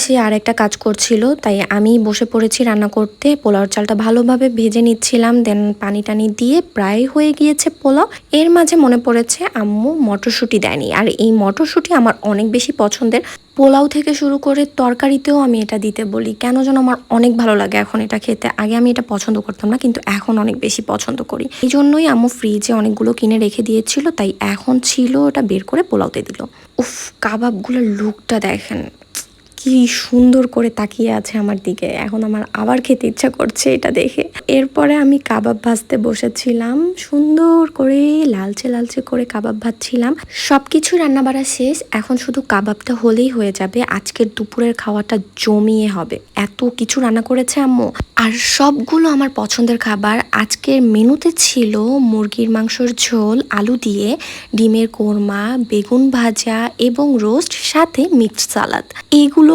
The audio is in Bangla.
সে আরেকটা কাজ করছিল, তাই আমি বসে পড়েছি রান্না করতে। পোলাওর চালটা ভালোভাবে ভেজে নিচ্ছিলাম, দেন পানি টানি দিয়ে প্রায় হয়ে গিয়েছে পোলাও। এর মাঝে মনে পড়েছে আম্মু মটরশুঁটি দেয়নি, আর এই মটরশুঁটি আমার অনেক বেশি পছন্দের। পোলাও থেকে শুরু করে তরকারিতেও আমি এটা দিতে বলি, কেন যেন আমার অনেক ভালো লাগে এখন এটা খেতে। আগে আমি এটা পছন্দ করতাম না, কিন্তু এখন অনেক বেশি পছন্দ করি। এই জন্যই আম্মু ফ্রিজে অনেকগুলো কিনে রেখে দিয়েছিল, তাই এখন ছিল ওটা বের করে পোলাওতে দিল। উফ, কাবাবগুলোর লুকটা দেখেন, কি সুন্দর করে তাকিয়ে আছে আমার দিকে। এখন আমার আবার খেতে ইচ্ছা করছে এটা দেখে। এরপরে আমি কাবাব ভাজতে বসেছিলাম, সুন্দর করে লালচে লালচে করে কাবাব ভাজছিলাম। সবকিছু রান্না বাড়া শেষ, এখন শুধু কাবাবটা হলেই হয়ে যাবে। আজকের দুপুরের খাওয়াটা জমিয়ে হবে, এত কিছু রান্না করেছে আম্মু, আর সবগুলো আমার পছন্দের খাবার। আজকের মেনুতে ছিল মুরগির মাংসর ঝোল আলু দিয়ে, ডিমের কোরমা, বেগুন ভাজা এবং রোস্ট, সাথে মিক্সড সালাদ। এগুলো